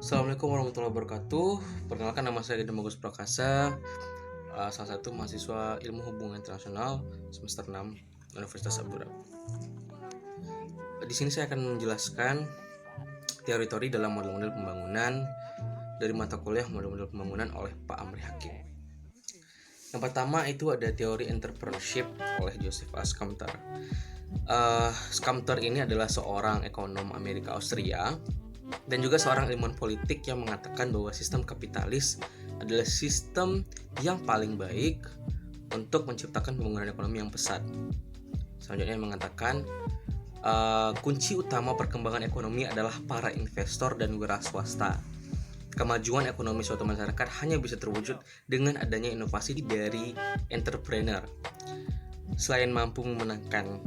Assalamualaikum warahmatullahi wabarakatuh. Perkenalkan, nama saya Gede Bagus Prakasa, salah satu mahasiswa Ilmu Hubungan Internasional semester 6 Universitas Abu Dhabi. Di sini saya akan menjelaskan teori-teori dalam model-model pembangunan dari mata kuliah model-model pembangunan oleh Pak Amri Hakim. Yang pertama itu ada teori entrepreneurship oleh Joseph A. Schumpeter. Schumpeter ini adalah seorang ekonom Amerika Austria dan juga seorang ilmuwan politik yang mengatakan bahwa sistem kapitalis adalah sistem yang paling baik untuk menciptakan pembangunan ekonomi yang pesat. Selanjutnya mengatakan kunci utama perkembangan ekonomi adalah para investor dan wira swasta. Kemajuan ekonomi suatu masyarakat hanya bisa terwujud dengan adanya inovasi dari entrepreneur. Selain mampu memenangkan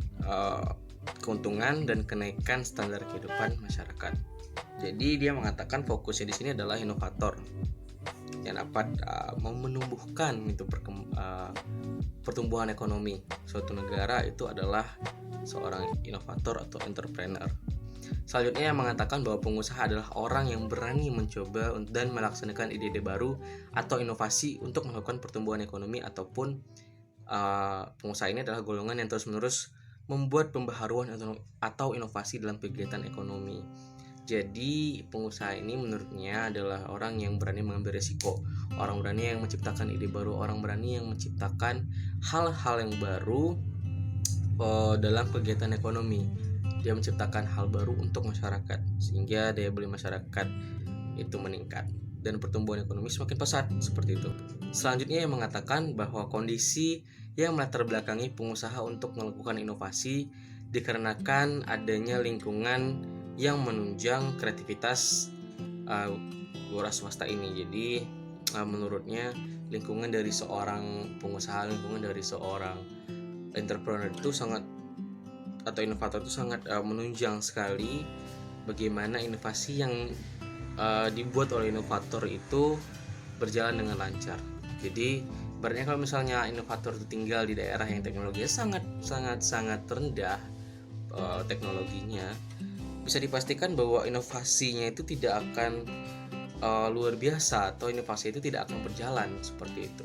keuntungan dan kenaikan standar kehidupan masyarakat. Jadi dia mengatakan fokusnya di sini adalah inovator yang dapat menumbuhkan itu pertumbuhan ekonomi suatu negara. Itu adalah seorang inovator atau entrepreneur. Selanjutnya yang mengatakan bahwa pengusaha adalah orang yang berani mencoba dan melaksanakan ide-ide baru atau inovasi untuk melakukan pertumbuhan ekonomi, ataupun pengusaha ini adalah golongan yang terus-menerus membuat pembaharuan atau inovasi dalam kegiatan ekonomi. Jadi pengusaha ini menurutnya adalah orang yang berani mengambil risiko, orang berani yang menciptakan ide baru, orang berani yang menciptakan hal-hal yang baru dalam kegiatan ekonomi. Dia menciptakan hal baru untuk masyarakat sehingga daya beli masyarakat itu meningkat dan pertumbuhan ekonomi semakin pesat, seperti itu. Selanjutnya yang mengatakan bahwa kondisi yang melatar belakangi pengusaha untuk melakukan inovasi dikarenakan adanya lingkungan yang menunjang kreativitas wira swasta ini. Jadi menurutnya lingkungan dari seorang pengusaha, lingkungan dari seorang entrepreneur itu sangat, atau inovator itu sangat menunjang sekali bagaimana inovasi yang dibuat oleh inovator itu berjalan dengan lancar. Jadi ibaratnya kalau misalnya inovator itu tinggal di daerah yang teknologinya sangat rendah teknologinya, bisa dipastikan bahwa inovasinya itu tidak akan luar biasa, atau inovasi itu tidak akan berjalan seperti itu.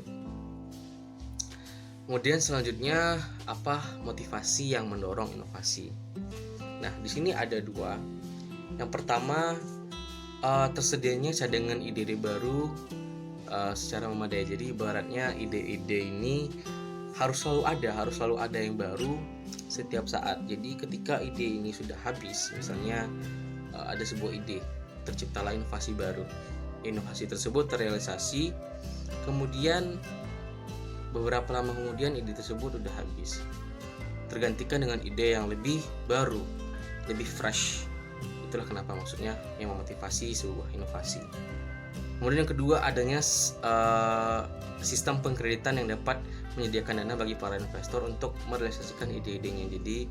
Kemudian selanjutnya, apa motivasi yang mendorong inovasi? Nah, di sini ada dua. Yang pertama, tersedianya cadangan ide-ide baru secara memadai. Jadi ibaratnya ide-ide ini harus selalu ada yang baru setiap saat. Jadi ketika ide ini sudah habis, misalnya ada sebuah ide, terciptalah inovasi baru. Inovasi tersebut terrealisasi, kemudian beberapa lama kemudian ide tersebut sudah habis, tergantikan dengan ide yang lebih baru, lebih fresh. Itulah kenapa maksudnya yang memotivasi sebuah inovasi. Kemudian yang kedua, adanya sistem pengkreditan yang dapat menyediakan dana bagi para investor untuk merealisasikan ide-idenya. Jadi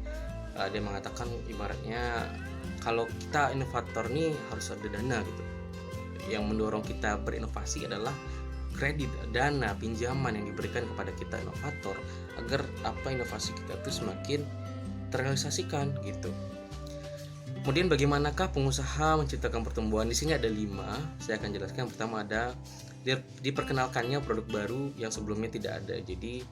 dia mengatakan ibaratnya kalau kita inovator nih harus ada dana gitu. Yang mendorong kita berinovasi adalah kredit, dana, pinjaman yang diberikan kepada kita inovator agar inovasi kita itu semakin terrealisasikan gitu. Kemudian bagaimanakah pengusaha menciptakan pertumbuhan? Di sini ada 5. Saya akan jelaskan. Yang pertama ada diperkenalkannya produk baru yang sebelumnya tidak ada. Jadi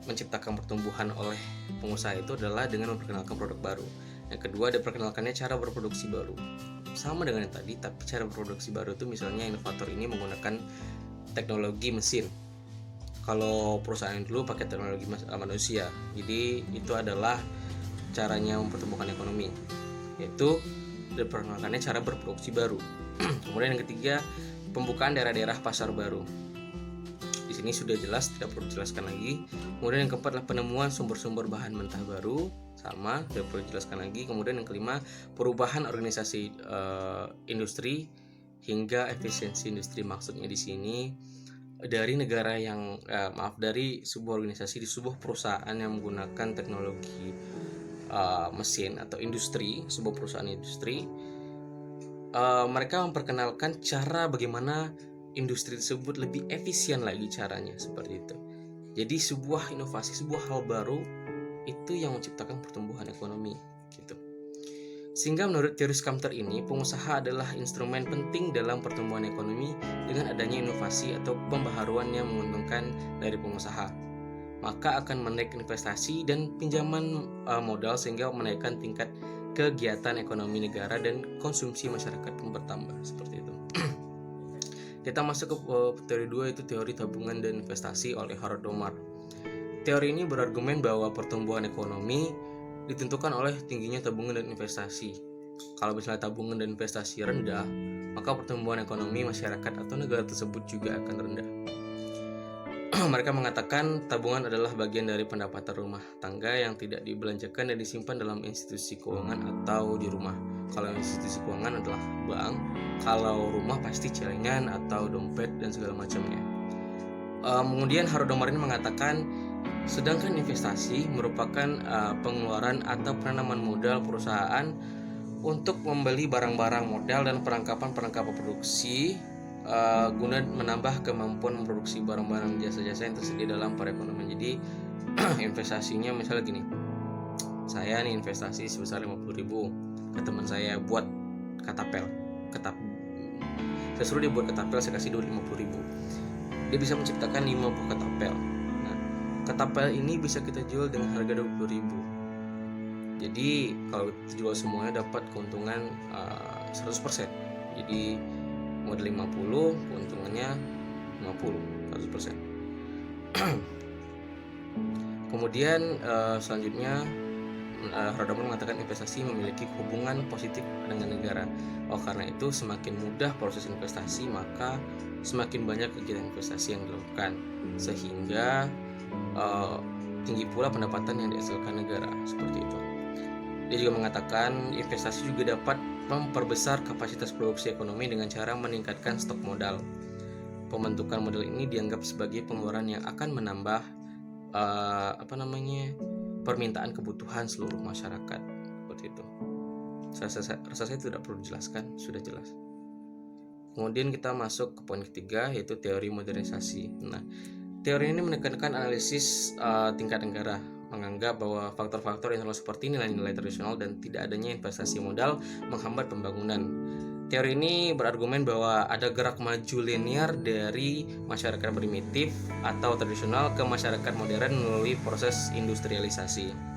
menciptakan pertumbuhan oleh pengusaha itu adalah dengan memperkenalkan produk baru. Yang kedua, diperkenalkannya cara berproduksi baru. Sama dengan yang tadi, tapi cara berproduksi baru itu misalnya inovator ini menggunakan teknologi mesin. Kalau perusahaan dulu pakai teknologi manusia. Jadi itu adalah caranya mempertumbuhkan ekonomi, yaitu diperkenalkannya cara berproduksi baru. Kemudian yang ketiga, pembukaan daerah-daerah pasar baru. Di sini sudah jelas, tidak perlu dijelaskan lagi. Kemudian yang keempat adalah penemuan sumber-sumber bahan mentah baru, sama, tidak perlu dijelaskan lagi. Kemudian yang kelima, perubahan organisasi industri hingga efisiensi industri. Maksudnya di sini dari negara yang dari sebuah organisasi, di sebuah perusahaan yang menggunakan teknologi mesin atau industri, sebuah perusahaan industri, mereka memperkenalkan cara bagaimana industri tersebut lebih efisien lagi caranya, seperti itu. Jadi sebuah inovasi, sebuah hal baru itu yang menciptakan pertumbuhan ekonomi gitu. Sehingga menurut teori Sumter ini, pengusaha adalah instrumen penting dalam pertumbuhan ekonomi dengan adanya inovasi atau pembaharuan yang menguntungkan dari pengusaha. Maka akan menaik investasi dan pinjaman modal sehingga menaikkan tingkat kegiatan ekonomi negara dan konsumsi masyarakat pun bertambah, seperti itu. Kita masuk ke teori 2, itu teori tabungan dan investasi oleh Harold Domar. Teori ini berargumen bahwa pertumbuhan ekonomi ditentukan oleh tingginya tabungan dan investasi. Kalau misalnya tabungan dan investasi rendah, maka pertumbuhan ekonomi masyarakat atau negara tersebut juga akan rendah. Mereka mengatakan tabungan adalah bagian dari pendapatan rumah tangga yang tidak dibelanjakan dan disimpan dalam institusi keuangan atau di rumah. Kalau institusi keuangan adalah bank, kalau rumah pasti celengan atau dompet dan segala macamnya. Kemudian Harold Domar ini mengatakan sedangkan investasi merupakan pengeluaran atau penanaman modal perusahaan untuk membeli barang-barang modal dan perlengkapan produksi guna menambah kemampuan memproduksi barang-barang jasa-jasa yang tersedia dalam perekonomian. Jadi investasinya misalnya gini, saya nih investasi sebesar 50.000 ke teman saya buat katapel. Saya suruh dia buat katapel, saya kasih duit 50.000. Dia bisa menciptakan 50 katapel. Katapel ini bisa kita jual dengan harga 20.000. Jadi kalau kita jual semuanya dapat keuntungan 100%. Jadi modal 50, keuntungannya 100%. Kemudian selanjutnya Harold Domar mengatakan investasi memiliki hubungan positif dengan negara. Karena itu semakin mudah proses investasi, maka semakin banyak kegiatan investasi yang dilakukan, sehingga tinggi pula pendapatan yang dihasilkan negara, seperti itu. Dia juga mengatakan investasi juga dapat memperbesar kapasitas produksi ekonomi dengan cara meningkatkan stok modal. Pembentukan modal ini dianggap sebagai pengeluaran yang akan menambah permintaan kebutuhan seluruh masyarakat, seperti itu. Rasa saya tidak perlu dijelaskan, sudah jelas. Kemudian kita masuk ke poin ketiga, yaitu teori modernisasi. Nah, teori ini menekankan analisis tingkat negara, menganggap bahwa faktor-faktor internal seperti nilai-nilai tradisional dan tidak adanya investasi modal menghambat pembangunan. Teori ini berargumen bahwa ada gerak maju linear dari masyarakat primitif atau tradisional ke masyarakat modern melalui proses industrialisasi.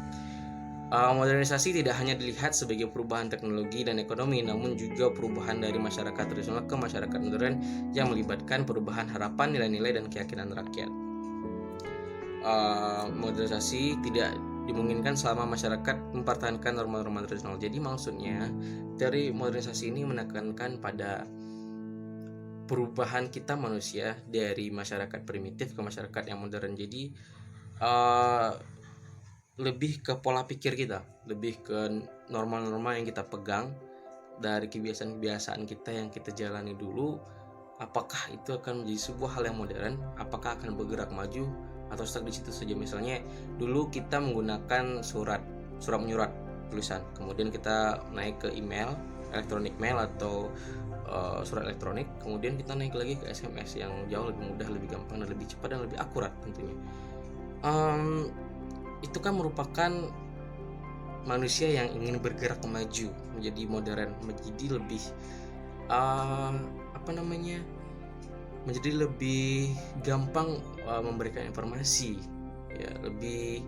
Modernisasi tidak hanya dilihat sebagai perubahan teknologi dan ekonomi, namun juga perubahan dari masyarakat tradisional ke masyarakat modern yang melibatkan perubahan harapan, nilai-nilai, dan keyakinan rakyat. Modernisasi tidak dimungkinkan selama masyarakat mempertahankan norma-norma tradisional. Jadi maksudnya dari modernisasi ini menekankan pada perubahan kita manusia dari masyarakat primitif ke masyarakat yang modern. Jadi lebih ke pola pikir kita, lebih ke norma-norma yang kita pegang dari kebiasaan-kebiasaan kita yang kita jalani dulu. Apakah itu akan menjadi sebuah hal yang modern? Apakah akan bergerak maju atau stuck di situ saja? Misalnya dulu kita menggunakan surat menyurat tulisan, kemudian kita naik ke email, elektronik mail atau surat elektronik, kemudian kita naik lagi ke SMS yang jauh lebih mudah, lebih gampang, dan lebih cepat dan lebih akurat tentunya. Itu kan merupakan manusia yang ingin bergerak maju, menjadi modern, menjadi lebih menjadi lebih gampang memberikan informasi, ya, lebih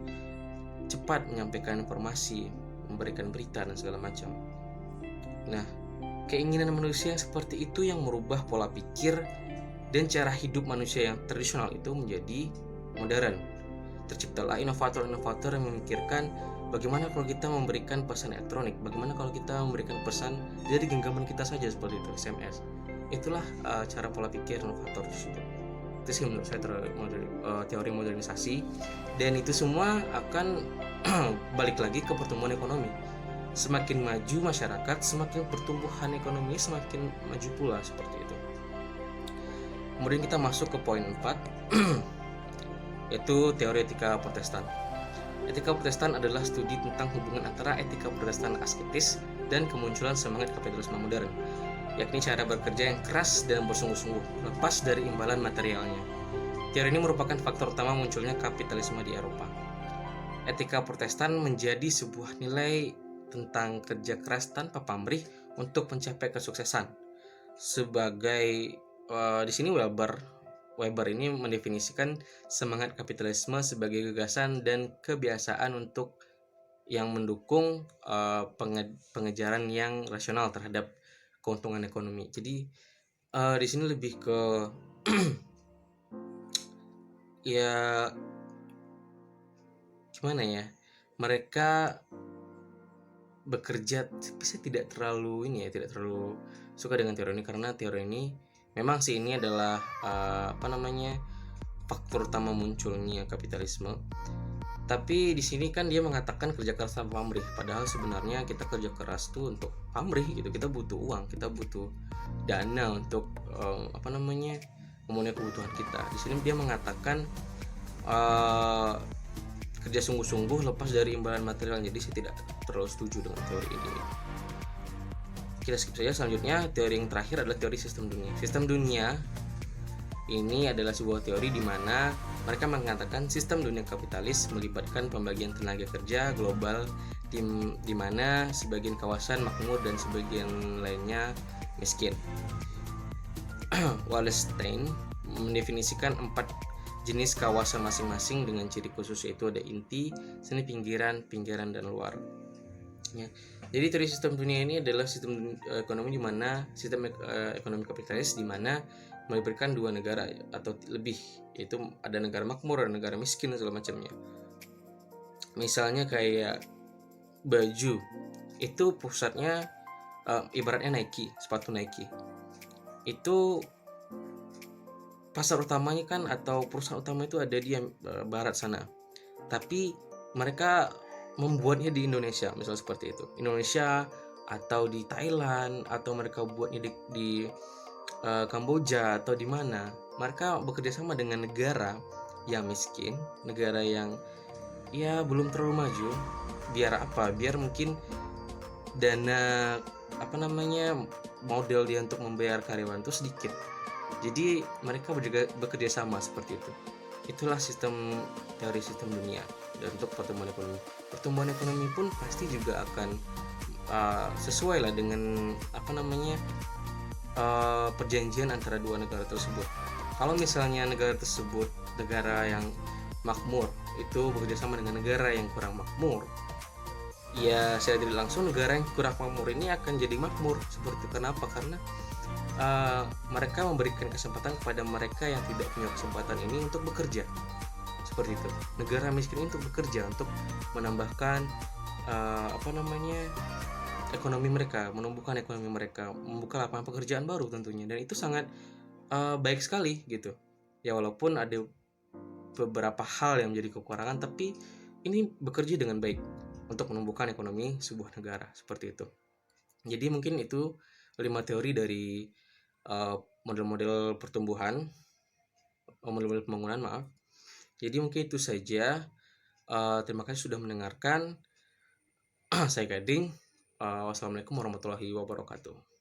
cepat menyampaikan informasi, memberikan berita dan segala macam. Nah, keinginan manusia yang seperti itu yang merubah pola pikir dan cara hidup manusia yang tradisional itu menjadi modern. Terciptalah inovator-inovator yang memikirkan bagaimana kalau kita memberikan pesan elektronik, bagaimana kalau kita memberikan pesan dari genggaman kita saja seperti itu, SMS. Itulah cara pola pikir inovator tersebut. Itu sih menurut saya teori modernisasi, dan itu semua akan balik lagi ke pertumbuhan ekonomi. Semakin maju masyarakat, semakin pertumbuhan ekonomi semakin maju pula, seperti itu. Kemudian kita masuk ke poin 4 yaitu teori etika Protestan. Etika Protestan adalah studi tentang hubungan antara etika Protestan asketis dan kemunculan semangat kapitalisme modern, yakni cara bekerja yang keras dan bersungguh-sungguh, lepas dari imbalan materialnya. Teori ini merupakan faktor utama munculnya kapitalisme di Eropa. Etika Protestan menjadi sebuah nilai tentang kerja keras tanpa pamrih untuk mencapai kesuksesan. Sebagai di sini Weber ini mendefinisikan semangat kapitalisme sebagai gagasan dan kebiasaan untuk yang mendukung pengejaran yang rasional terhadap keuntungan ekonomi. Jadi di sini lebih ke ya gimana ya, mereka bekerja, tapi saya tidak terlalu tidak terlalu suka dengan teori ini, karena teori ini memang sih ini adalah faktor utama munculnya kapitalisme. Tapi di sini kan dia mengatakan kerja keras tanpa pamrih, padahal sebenarnya kita kerja keras tuh untuk pamrih gitu. Kita butuh uang, kita butuh dana untuk memenuhi kebutuhan kita. Di sini dia mengatakan kerja sungguh-sungguh lepas dari imbalan material. Jadi saya tidak terlalu setuju dengan teori ini. Kita skip saja. Selanjutnya, teori yang terakhir adalah teori sistem dunia. Sistem dunia ini adalah sebuah teori di mana mereka mengatakan sistem dunia kapitalis melibatkan pembagian tenaga kerja global di mana sebagian kawasan makmur dan sebagian lainnya miskin. Wallerstein mendefinisikan 4 jenis kawasan masing-masing dengan ciri khusus, yaitu ada inti, seni pinggiran, dan luar. Ya. Jadi teori sistem dunia ini adalah sistem ekonomi di mana sistem ekonomi kapitalis di mana melibatkan 2 negara atau lebih, yaitu ada negara makmur dan negara miskin dan segala macamnya. Misalnya kayak baju itu pusatnya ibaratnya Nike, sepatu Nike. Itu pasar utamanya kan atau perusahaan utama itu ada di barat sana. Tapi mereka membuatnya di Indonesia, misalnya seperti itu. Indonesia atau di Thailand, atau mereka buatnya di Kamboja atau di mana. Mereka bekerja sama dengan negara yang miskin, negara yang ya belum terlalu maju. Biar apa? Biar mungkin dana model dia untuk membayar karyawan itu sedikit. Jadi mereka bekerja sama seperti itu. Itulah teori sistem dunia. Dan untuk pertumbuhan ekonomi pun pasti juga akan sesuai lah dengan perjanjian antara 2 negara tersebut. Kalau misalnya negara yang makmur itu bekerja sama dengan negara yang kurang makmur, ya secara tidak langsung negara yang kurang makmur ini akan jadi makmur. Seperti itu. Kenapa? Karena mereka memberikan kesempatan kepada mereka yang tidak punya kesempatan ini untuk bekerja. Seperti itu. Negara miskin ini untuk bekerja, untuk menambahkan ekonomi mereka, menumbuhkan ekonomi mereka, membuka lapangan pekerjaan baru tentunya. Dan itu sangat baik sekali gitu. Ya walaupun ada beberapa hal yang menjadi kekurangan, tapi ini bekerja dengan baik untuk menumbuhkan ekonomi sebuah negara, seperti itu. Jadi mungkin itu 5 teori dari model-model pertumbuhan, model-model pembangunan, maaf. Jadi mungkin itu saja. Terima kasih sudah mendengarkan. Saya Gading. Wassalamualaikum warahmatullahi wabarakatuh.